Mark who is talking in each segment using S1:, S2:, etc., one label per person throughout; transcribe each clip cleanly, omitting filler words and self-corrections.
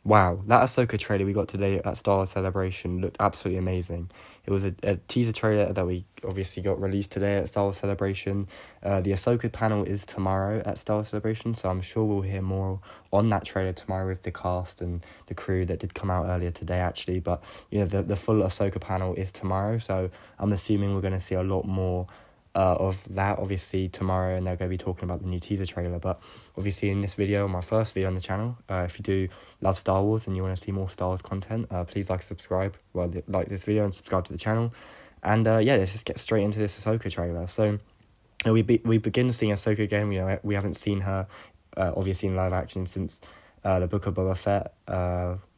S1: Wow, that Ahsoka trailer we got today at Star Wars Celebration looked absolutely amazing. It was a teaser trailer that we obviously got released today at Star Wars Celebration. The Ahsoka panel is tomorrow at Star Wars Celebration, so I'm sure we'll hear more on that trailer tomorrow with the cast and the crew that did come out earlier today, actually. But, the full Ahsoka panel is tomorrow, so I'm assuming we're going to see a lot more of that obviously tomorrow, and they're going to be talking about the new teaser trailer. But obviously in this video, my first video on the channel, if you do love Star Wars and you want to see more Star Wars content, please subscribe, like this video and subscribe to the channel. And let's just get straight into this Ahsoka trailer. So we begin seeing Ahsoka again. We haven't seen her obviously in live action since the Book of Boba Fett,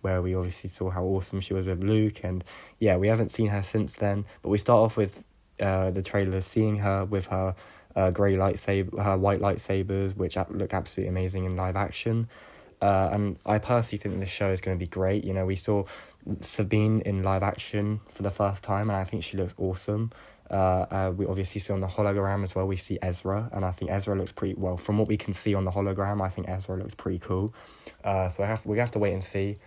S1: where we obviously saw how awesome she was with Luke, and we haven't seen her since then. But we start off with the trailer seeing her with her her white lightsabers, which look absolutely amazing in live action. And I personally think this show is going to be great. We saw Sabine in live action for the first time, and I think she looks awesome. We obviously see on the hologram as well, we see Ezra, and I think Ezra looks pretty well. From what we can see on the hologram, I think Ezra looks pretty cool. So we have to wait and see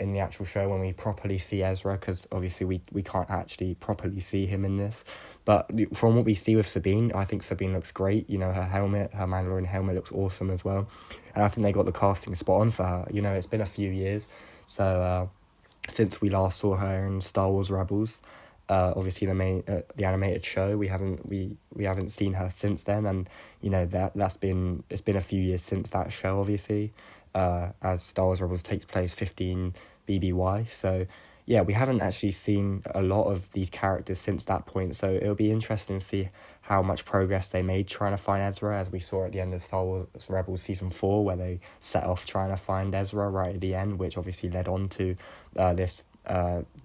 S1: in the actual show when we properly see Ezra, because obviously we can't actually properly see him in this. But from what we see with Sabine, I think Sabine looks great. Her Mandalorian helmet looks awesome as well. And I think they got the casting spot on for her. It's been a few years since we last saw her in Star Wars Rebels. Obviously the animated show, we haven't seen her since then, and it's been a few years since that show, obviously, as Star Wars Rebels takes place 15 BBY. So we haven't actually seen a lot of these characters since that point, so it'll be interesting to see how much progress they made trying to find Ezra, as we saw at the end of Star Wars Rebels Season 4, where they set off trying to find Ezra right at the end, which obviously led on to this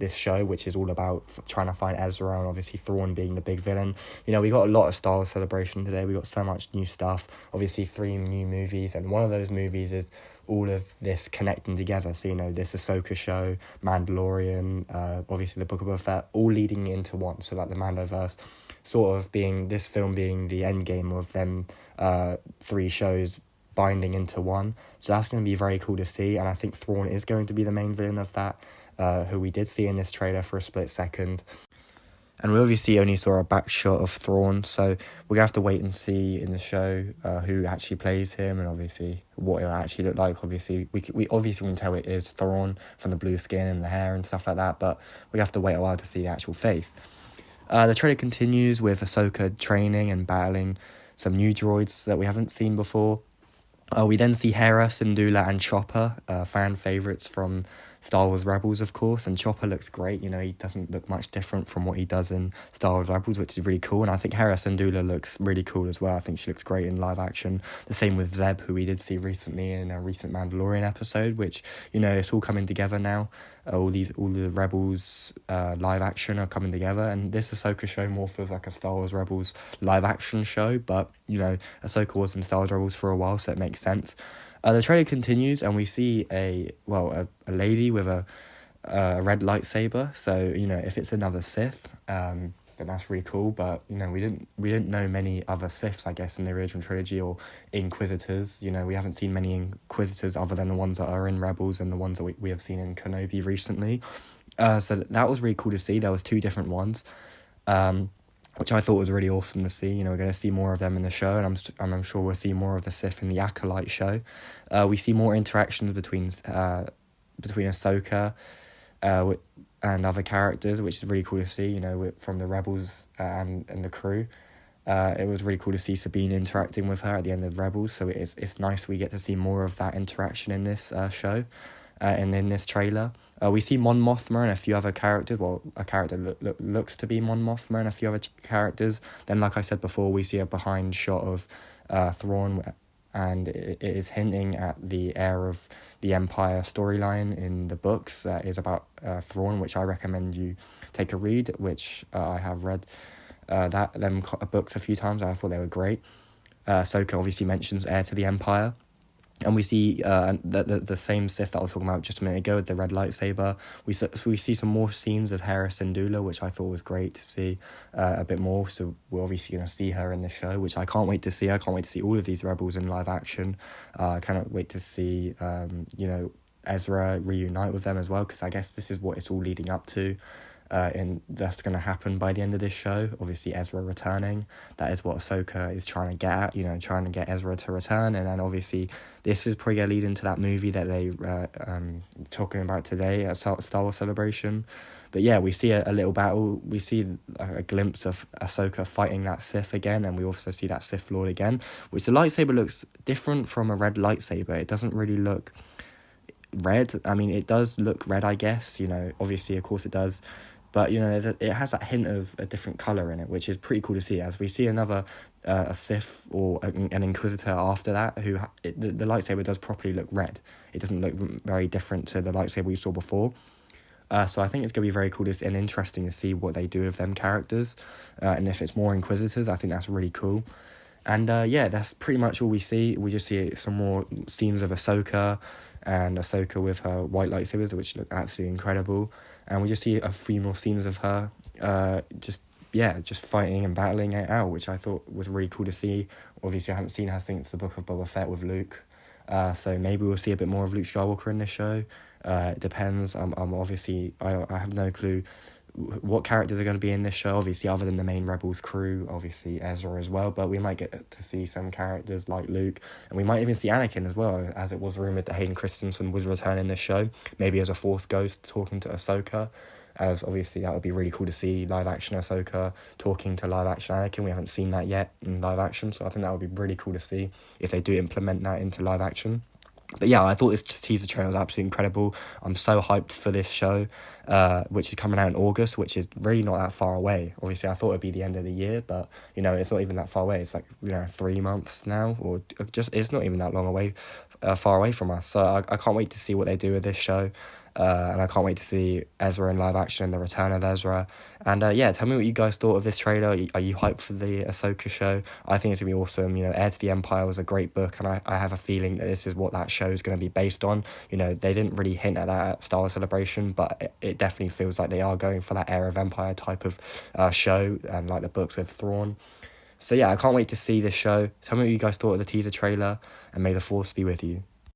S1: show, which is all about trying to find Ezra, and obviously Thrawn being the big villain. We got a lot of Star Wars Celebration today. We got so much new stuff, obviously 3 new movies, and one of those movies is all of this connecting together. So this Ahsoka show, Mandalorian, obviously the Book of Boba Fett, all leading into one. So like the Mandoverse sort of being the end game of them 3 shows binding into one. So that's going to be very cool to see, and I think Thrawn is going to be the main villain of that, who we did see in this trailer for a split second. And we obviously only saw a back shot of Thrawn, so we're going to have to wait and see in the show who actually plays him, and obviously what it'll actually look like. Obviously, we obviously can tell it is Thrawn from the blue skin and the hair and stuff like that, but we have to wait a while to see the actual face. The trailer continues with Ahsoka training and battling some new droids that we haven't seen before. We then see Hera, Syndulla, and Chopper, fan favourites from Star Wars Rebels, of course, and Chopper looks great. He doesn't look much different from what he does in Star Wars Rebels, which is really cool, and I think Hera Syndulla looks really cool as well. I think she looks great in live action. The same with Zeb, who we did see recently in a recent Mandalorian episode, which, it's all coming together now. All the Rebels live action are coming together, and this Ahsoka show more feels like a Star Wars Rebels live action show, but Ahsoka was in Star Wars Rebels for a while, so it makes sense. The trailer continues, and we see a lady with a red lightsaber. So if it's another Sith, then that's really cool. But we didn't know many other Siths, I guess, in the original trilogy, or Inquisitors. We haven't seen many Inquisitors other than the ones that are in Rebels and the ones that we have seen in Kenobi recently. So that was really cool to see. There was 2 different ones, which I thought was really awesome to see. We're going to see more of them in the show, and I'm sure we'll see more of the Sith in the Acolyte show. We see more interactions between Ahsoka and other characters, which is really cool to see, from the Rebels and the crew. It was really cool to see Sabine interacting with her at the end of Rebels, so it's nice we get to see more of that interaction in this show. And in this trailer, we see Mon Mothma and a few other characters. Well, a character looks to be Mon Mothma and a few other characters. Then, like I said before, we see a behind shot of Thrawn, and it is hinting at the heir of the Empire storyline in the books that is about Thrawn, which I recommend you take a read, which I have read them books a few times. I thought they were great. Ahsoka obviously mentions heir to the Empire. And we see the same Sith that I was talking about just a minute ago with the red lightsaber. We see some more scenes of Hera Syndulla, which I thought was great to see a bit more. So we're obviously going to see her in the show, which I can't wait to see. I can't wait to see all of these Rebels in live action. I cannot wait to see, Ezra reunite with them as well, because I guess this is what it's all leading up to. And that's going to happen by the end of this show. Obviously, Ezra returning. That is what Ahsoka is trying to get at, trying to get Ezra to return. And then obviously, this is probably going to lead into that movie that they talking about today at Star Wars Celebration. But yeah, we see a little battle. We see a glimpse of Ahsoka fighting that Sith again, and we also see that Sith Lord again, which the lightsaber looks different from a red lightsaber. It doesn't really look red. I mean, it does look red, I guess. Obviously, of course it does. But, it has that hint of a different colour in it, which is pretty cool to see. As we see another a Sith or an Inquisitor after that, the lightsaber does properly look red. It doesn't look very different to the lightsaber we saw before. So I think it's going to be very cool and interesting to see what they do with them characters. And if it's more Inquisitors, I think that's really cool. And that's pretty much all we see. We just see some more scenes of Ahsoka with her white lightsabers, which look absolutely incredible. And we just see a few more scenes of her just fighting and battling it out, which I thought was really cool to see. Obviously, I haven't seen her since the Book of Boba Fett with Luke. So maybe we'll see a bit more of Luke Skywalker in this show. It depends. I have no clue what characters are going to be in this show, obviously, other than the main Rebels crew, obviously Ezra as well, but we might get to see some characters like Luke, and we might even see Anakin as well, as it was rumoured that Hayden Christensen was returning this show, maybe as a Force ghost talking to Ahsoka, as obviously that would be really cool to see live-action Ahsoka talking to live-action Anakin. We haven't seen that yet in live-action, so I think that would be really cool to see if they do implement that into live-action. But yeah, I thought this teaser trailer was absolutely incredible. I'm so hyped for this show, which is coming out in August, which is really not that far away. Obviously, I thought it'd be the end of the year, but, it's not even that far away. It's like, 3 months now, or it's not even that long away, far away from us. So I can't wait to see what they do with this show. And I can't wait to see Ezra in live action, the return of Ezra. And tell me what you guys thought of this trailer. Are you hyped for the Ahsoka show? I think it's going to be awesome. Heir to the Empire was a great book, and I have a feeling that this is what that show is going to be based on. They didn't really hint at that at Star Wars Celebration, but it definitely feels like they are going for that Heir of Empire type of show, and like the books with Thrawn. So yeah, I can't wait to see this show. Tell me what you guys thought of the teaser trailer, and may the Force be with you.